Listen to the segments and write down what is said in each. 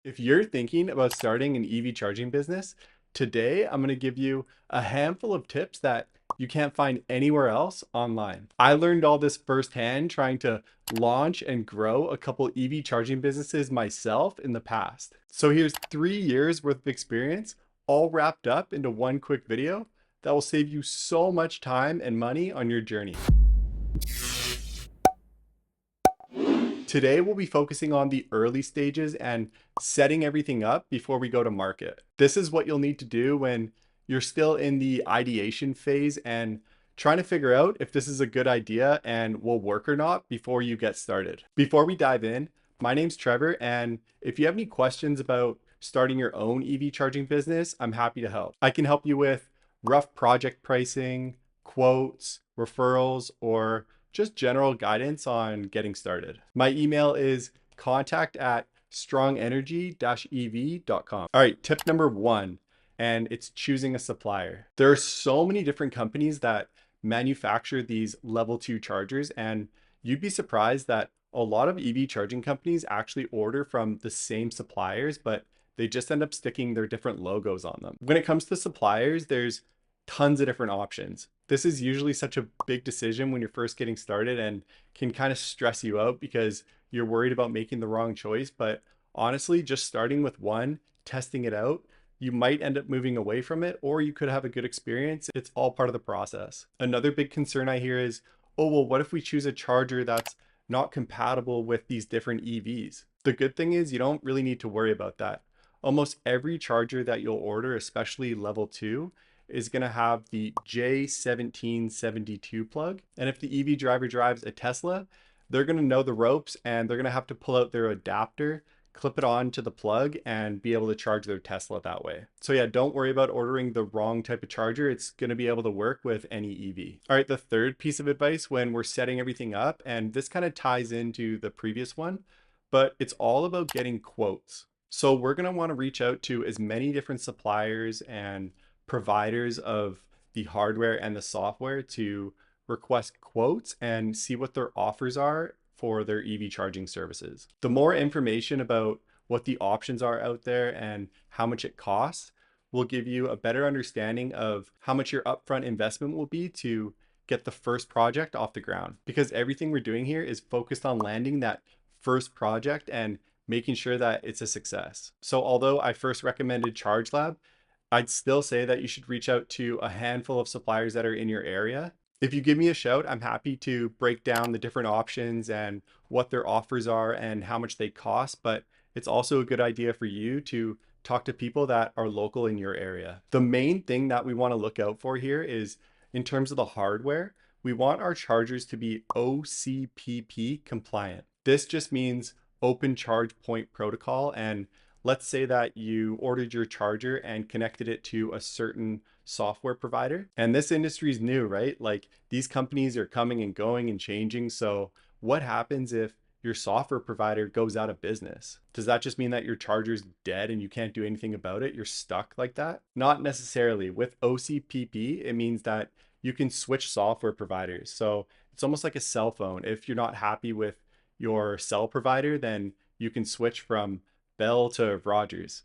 If you're thinking about starting an EV charging business, today I'm going to give you a handful of tips that you can't find anywhere else online. I learned all this firsthand trying to launch and grow a couple EV charging businesses myself in the past. So here's 3 years worth of experience all wrapped up into one quick video that will save you so much time and money on your journey. Today, we'll be focusing on the early stages and setting everything up before we go to market. This is what you'll need to do when you're still in the ideation phase and trying to figure out if this is a good idea and will work or not before you get started. Before we dive in, my name's Trevor, and if you have any questions about starting your own EV charging business, I'm happy to help. I can help you with rough project pricing, quotes, referrals, or just general guidance on getting started. My email is contact@strongenergy-ev.com. All right, tip number one, and it's choosing a supplier. There are so many different companies that manufacture these level 2 chargers, and you'd be surprised that a lot of EV charging companies actually order from the same suppliers, but they just end up sticking their different logos on them. When it comes to suppliers, there's tons of different options. This is usually such a big decision when you're first getting started and can kind of stress you out because you're worried about making the wrong choice. But honestly, just starting with one, testing it out, you might end up moving away from it, or you could have a good experience. It's all part of the process. Another big concern I hear is, oh, well, what if we choose a charger that's not compatible with these different EVs? The good thing is you don't really need to worry about that. Almost every charger that you'll order, especially level 2, is going to have the J1772 plug. And if the EV driver drives a Tesla, they're going to know the ropes and they're going to have to pull out their adapter, clip it on to the plug, and be able to charge their Tesla that way. So yeah, don't worry about ordering the wrong type of charger. It's going to be able to work with any EV. All right, the third piece of advice when we're setting everything up, and this kind of ties into the previous one, but it's all about getting quotes. So we're going to want to reach out to as many different suppliers and providers of the hardware and the software to request quotes and see what their offers are for their EV charging services. The more information about what the options are out there and how much it costs will give you a better understanding of how much your upfront investment will be to get the first project off the ground. Because everything we're doing here is focused on landing that first project and making sure that it's a success. So although I first recommended ChargeLab, I'd still say that you should reach out to a handful of suppliers that are in your area. If you give me a shout, I'm happy to break down the different options and what their offers are and how much they cost. But it's also a good idea for you to talk to people that are local in your area. The main thing that we want to look out for here is in terms of the hardware, we want our chargers to be OCPP compliant. This just means Open Charge Point Protocol, and let's say that you ordered your charger and connected it to a certain software provider. And this industry is new, right? Like these companies are coming and going and changing. So what happens if your software provider goes out of business? Does that just mean that your charger's dead and you can't do anything about it? You're stuck like that? Not necessarily. With OCPP, it means that you can switch software providers. So it's almost like a cell phone. If you're not happy with your cell provider, then you can switch from Bell to Rogers.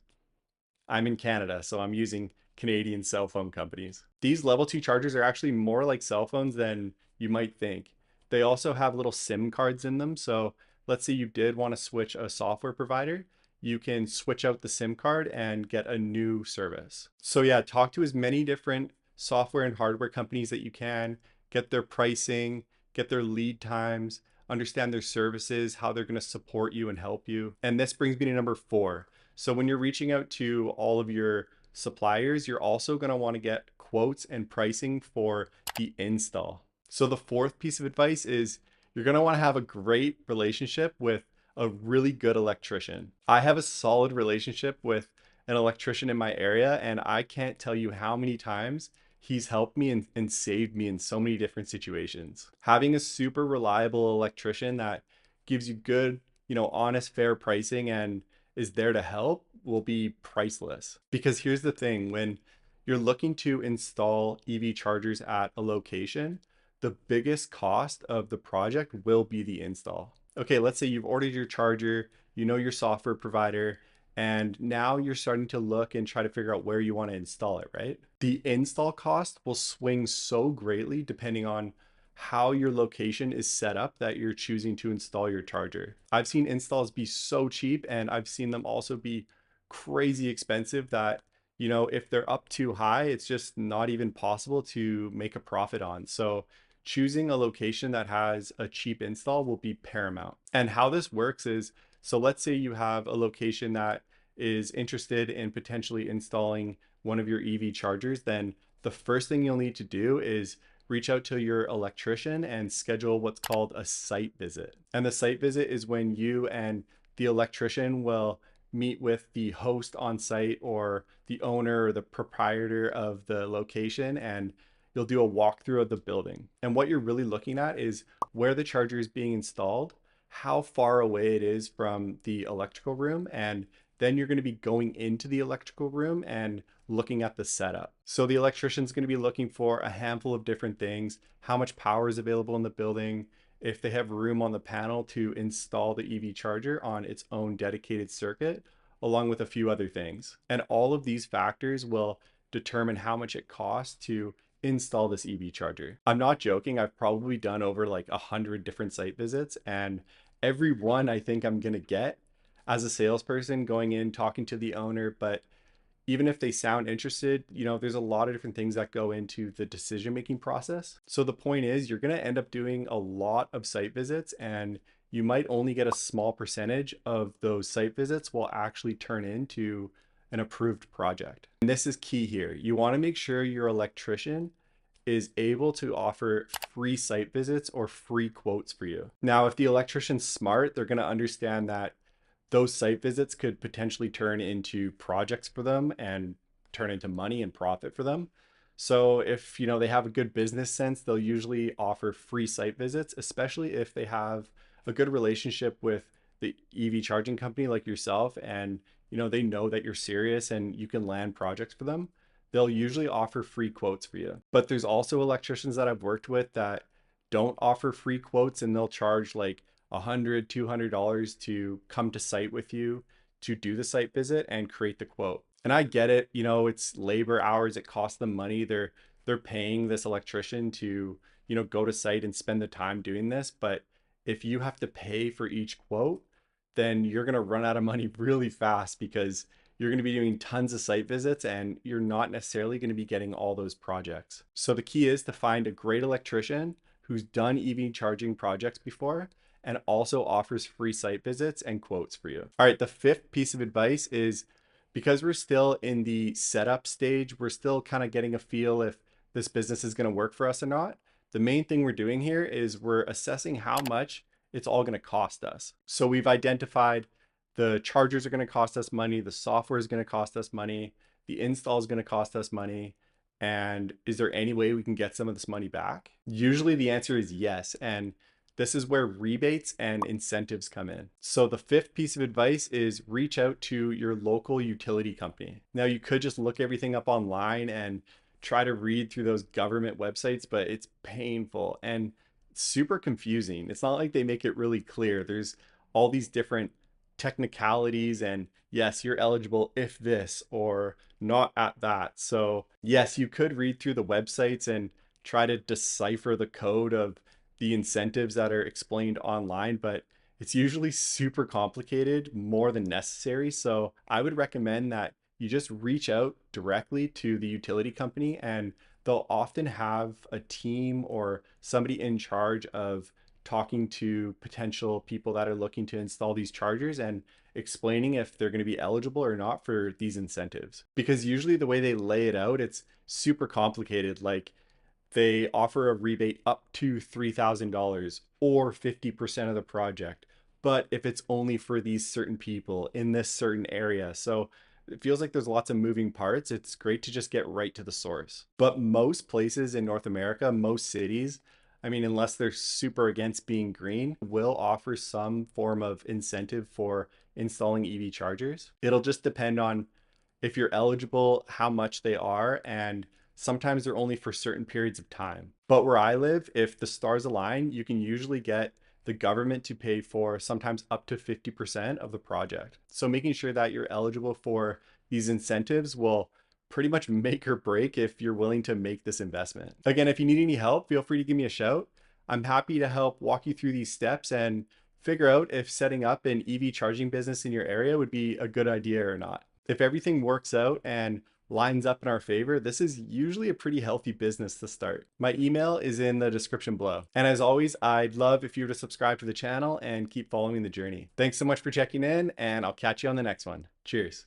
I'm in Canada, so I'm using Canadian cell phone companies. These level 2 chargers are actually more like cell phones than you might think. They also have little SIM cards in them. So let's say you did want to switch a software provider, you can switch out the SIM card and get a new service. So yeah, talk to as many different software and hardware companies that you can, get their pricing, get their lead times, understand their services, how they're going to support you and help you. And this brings me to number 4. So when you're reaching out to all of your suppliers, you're also going to want to get quotes and pricing for the install. So the fourth piece of advice is you're going to want to have a great relationship with a really good electrician. I have a solid relationship with an electrician in my area, and I can't tell you how many times he's helped me and saved me in so many different situations. Having a super reliable electrician that gives you good, honest, fair pricing and is there to help will be priceless. Because here's the thing, when you're looking to install EV chargers at a location, the biggest cost of the project will be the install. Okay, let's say you've ordered your charger, you know your software provider, And now you're starting to look and try to figure out where you want to install it, right? The install cost will swing so greatly depending on how your location is set up that you're choosing to install your charger. I've seen installs be so cheap, and I've seen them also be crazy expensive that, if they're up too high, it's just not even possible to make a profit on. So choosing a location that has a cheap install will be paramount. And how this works is, so let's say you have a location that is interested in potentially installing one of your EV chargers, then the first thing you'll need to do is reach out to your electrician and schedule what's called a site visit. And the site visit is when you and the electrician will meet with the host on site or the owner or the proprietor of the location, and you'll do a walkthrough of the building. And what you're really looking at is where the charger is being installed, how far away it is from the electrical room, and then you're going to be going into the electrical room and looking at the setup. So the electrician's going to be looking for a handful of different things: how much power is available in the building, if they have room on the panel to install the EV charger on its own dedicated circuit, along with a few other things. And all of these factors will determine how much it costs to install this EV charger. I'm not joking. I've probably done over like 100 different site visits, and every one I think I'm going to get as a salesperson going in, talking to the owner. But even if they sound interested, there's a lot of different things that go into the decision making process. So the point is, you're going to end up doing a lot of site visits, and you might only get a small percentage of those site visits will actually turn into an approved project. And this is key here. You want to make sure your electrician is able to offer free site visits or free quotes for you. Now, if the electrician's smart, they're going to understand that those site visits could potentially turn into projects for them and turn into money and profit for them. So if they have a good business sense, they'll usually offer free site visits, especially if they have a good relationship with the EV charging company like yourself, and they know that you're serious and you can land projects for them. They'll usually offer free quotes for you. But there's also electricians that I've worked with that don't offer free quotes, and they'll charge like $100, $200 to come to site with you to do the site visit and create the quote. And I get it, it's labor hours, it costs them money. They're paying this electrician to, go to site and spend the time doing this. But if you have to pay for each quote, then you're going to run out of money really fast, because you're going to be doing tons of site visits and you're not necessarily going to be getting all those projects. So the key is to find a great electrician who's done EV charging projects before and also offers free site visits and quotes for you. All right, the fifth piece of advice is, because we're still in the setup stage, we're still kind of getting a feel if this business is going to work for us or not. The main thing we're doing here is we're assessing how much it's all going to cost us. So we've identified the chargers are going to cost us money, the software is going to cost us money, the install is going to cost us money. And is there any way we can get some of this money back? Usually the answer is yes. And this is where rebates and incentives come in. So the fifth piece of advice is reach out to your local utility company. Now, you could just look everything up online and try to read through those government websites, but it's painful and super confusing. It's not like they make it really clear. There's all these different technicalities, and yes, you're eligible if this or not at that. So yes, you could read through the websites and try to decipher the code of the incentives that are explained online, but it's usually super complicated, more than necessary. So I would recommend that you just reach out directly to the utility company, and they'll often have a team or somebody in charge of talking to potential people that are looking to install these chargers and explaining if they're going to be eligible or not for these incentives. Because usually the way they lay it out, it's super complicated. Like, they offer a rebate up to $3,000 or 50% of the project, but if it's only for these certain people in this certain area. So it feels like there's lots of moving parts. It's great to just get right to the source. But most places in North America, most cities, I mean, unless they're super against being green, will offer some form of incentive for installing EV chargers. It'll just depend on if you're eligible, how much they are, and sometimes they're only for certain periods of time. But where I live, if the stars align, you can usually get the government to pay for sometimes up to 50% of the project. So making sure that you're eligible for these incentives will pretty much make or break if you're willing to make this investment. Again, if you need any help, feel free to give me a shout. I'm happy to help walk you through these steps and figure out if setting up an EV charging business in your area would be a good idea or not. If everything works out and lines up in our favor, this is usually a pretty healthy business to start. My email is in the description below. And as always, I'd love if you were to subscribe to the channel and keep following the journey. Thanks so much for checking in, and I'll catch you on the next one. Cheers.